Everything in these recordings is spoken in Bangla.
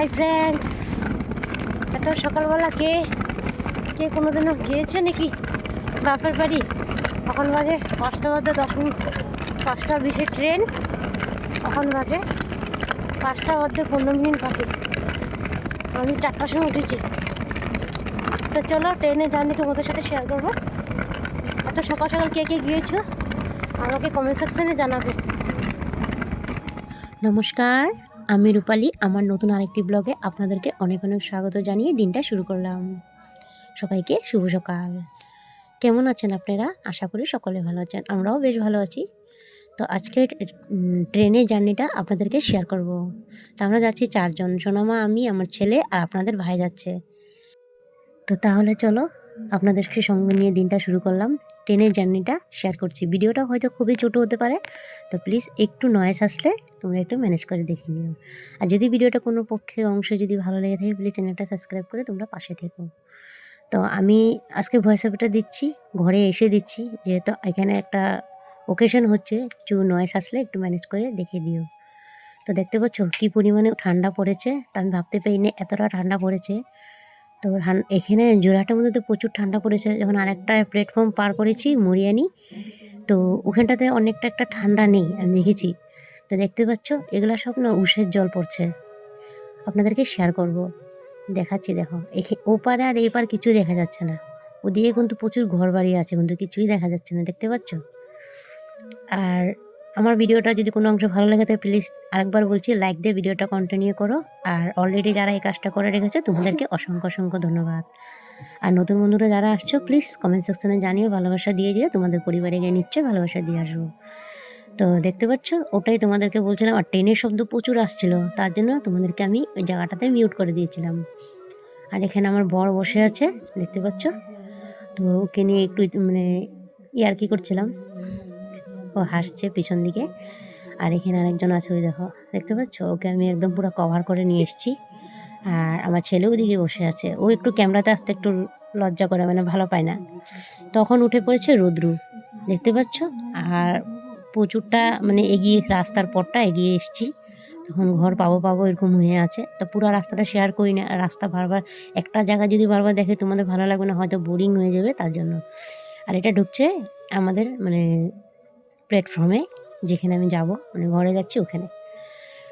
হাই ফ্রেন্ডস, এত সকালবেলা কে কে কোনোদিনও গিয়েছে নাকি বাপের বাড়ি? এখন বাজে 5:10, 5:20 ট্রেন। এখন বাজে 5:15 বাকি। আমি 4টার সময় উঠেছি। তো চলো ট্রেনে জার্নি তোমাদের সাথে শেয়ার করবো। এত সকাল সকাল কে কে গিয়েছো আমাকে কমেন্ট সেকশনে জানাবে। নমস্কার, আমি রূপালী। আমার নতুন আরেকটি ব্লগে আপনাদেরকে অনেক অনেক স্বাগত জানিয়ে দিনটা শুরু করলাম। সবাইকে শুভ সকাল। কেমন আছেন আপনারা? আশা করি সকলে ভালো আছেন, আমরাও বেশ ভালো আছি। তো আজকের ট্রেনের জার্নিটা আপনাদেরকে শেয়ার করব। তো আমরা যাচ্ছি 4 জন, সোনামা, আমি, আমার ছেলে আর আপনাদের ভাই যাচ্ছে। তো তাহলে চলো আপনাদেরকে সঙ্গে নিয়ে দিনটা শুরু করলাম। ট্রেনের জার্নিটা শেয়ার করছি। ভিডিওটা হয়তো খুবই ছোটো হতে পারে, তো প্লিজ একটু নয়েজ আসলে তোমরা একটু ম্যানেজ করে দেখে নিও। আর যদি ভিডিওটা কোনো পক্ষে অংশে যদি ভালো লেগে থাকে, প্লিজ চ্যানেলটা সাবস্ক্রাইব করে তোমরা পাশে থেকো। তো আমি আজকে ভয়েস ওভারটা দিচ্ছি, ঘরে এসে দিচ্ছি, যেহেতু এখানে একটা ওকেশন হচ্ছে, কিছু নয়েজ আসলে একটু ম্যানেজ করে দেখে দিও। তো দেখতে পাচ্ছ কী পরিমাণে ঠান্ডা পড়েছে, তা আমি ভাবতে পারিনি এতটা ঠান্ডা পড়েছে। তো এখানে জোড়হাটের মধ্যে তো প্রচুর ঠান্ডা পড়েছে। যখন আরেকটা প্ল্যাটফর্ম পার করেছি মরিয়ানি, তো ওখানটাতে অনেকটা একটা ঠান্ডা নেই, আমি দেখেছি। তো দেখতে পাচ্ছ এগুলা সব না উষের জল পড়ছে। আপনাদেরকে শেয়ার করব, দেখাচ্ছি। দেখো ওপারে আর এপার কিছুই দেখা যাচ্ছে না। ওদিকে কিন্তু প্রচুর ঘর বাড়ি আছে, কিন্তু কিছুই দেখা যাচ্ছে না, দেখতে পাচ্ছ। আর আমার ভিডিওটা যদি কোনো অংশ ভালো লাগে তাহলে প্লিজ আরেকবার বলছি, লাইক দিয়ে ভিডিওটা কন্টিনিউ করো। আর অলরেডি যারা এই কাজটা করে রেখেছো তোমাদেরকে অসংখ্য অসংখ্য ধন্যবাদ। আর নতুন বন্ধুরা যারা আসছো প্লিজ কমেন্ট সেকশনে জানিও, ভালোবাসা দিয়ে যেও। তোমাদের পরিবারে গিয়ে নিশ্চয়ই ভালোবাসা দিয়ে আসবো। তো দেখতে পাচ্ছ ওটাই তোমাদেরকে বলছিলাম। আর ট্রেনের শব্দ প্রচুর আসছিল, তার জন্য তোমাদেরকে আমি ওই জায়গাটাতে মিউট করে দিয়েছিলাম। আর এখানে আমার বর বসে আছে, দেখতে পাচ্ছ। তো ওকে নিয়ে একটু ইয়ার্কি করছিলাম, ও হাসছে পিছন দিকে। আর এখানে আরেকজন আছে, ওই দেখো, দেখতে পাচ্ছ, ওকে আমি একদম পুরো কভার করে নিয়ে এসেছি। আর আমার ছেলে ওদিকে বসে আছে, ও একটু ক্যামেরাতে আসতে একটু লজ্জা করে, ভালো পায় না। তখন উঠে পড়েছে রুদ্রু, দেখতে পাচ্ছ। আর প্রচুরটা এগিয়ে রাস্তার পরটা এগিয়ে এসেছি, তখন ঘর পাবো পাবো এরকম হয়ে আছে। তো পুরো রাস্তাটা শেয়ার করি না, রাস্তা বারবার একটা জায়গা যদি বারবার দেখে তোমাদের ভালো লাগবে না, হয়তো বোরিং হয়ে যাবে, তার জন্য। আর এটা ঢুকছে আমাদের প্ল্যাটফর্মে, যেখানে আমি যাব, ঘরে যাচ্ছি ওখানে।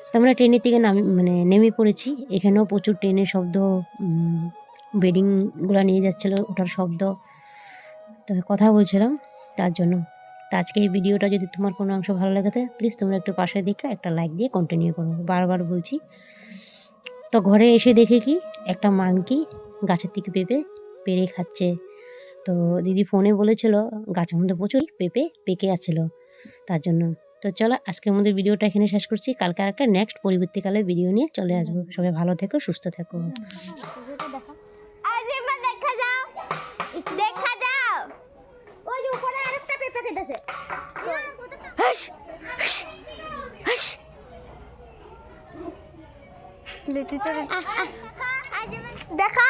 তো আমরা ট্রেনের থেকে নেমে পড়েছি। এখানেও প্রচুর ট্রেনের শব্দ, বেডিংগুলো নিয়ে যাচ্ছিলো, ওটার শব্দ। তো কথা বলছিলাম তার জন্য। তো আজকে এই ভিডিওটা যদি তোমার কোনো অংশ ভালো লাগে থাকে প্লিজ তোমরা একটু পাশে দেখে একটা লাইক দিয়ে কন্টিনিউ করো, বারবার বলছি। তো ঘরে এসে দেখে কি একটা মাংকি গাছের থেকে পেঁপে পেড়ে খাচ্ছে। তো দিদি ফোনে বলেছিল গাছের মধ্যে প্রচুর পেঁপে পেকে আছিল, তার জন্য। তো চলো আজকের মধ্যে ভিডিওটা এখানে শেষ করছি। কালকে আর একটা নেক্সট পরবর্তীকালে ভিডিও নিয়ে চলে আসবো। সবাই ভালো থেকো, সুস্থ থেকো। দেখা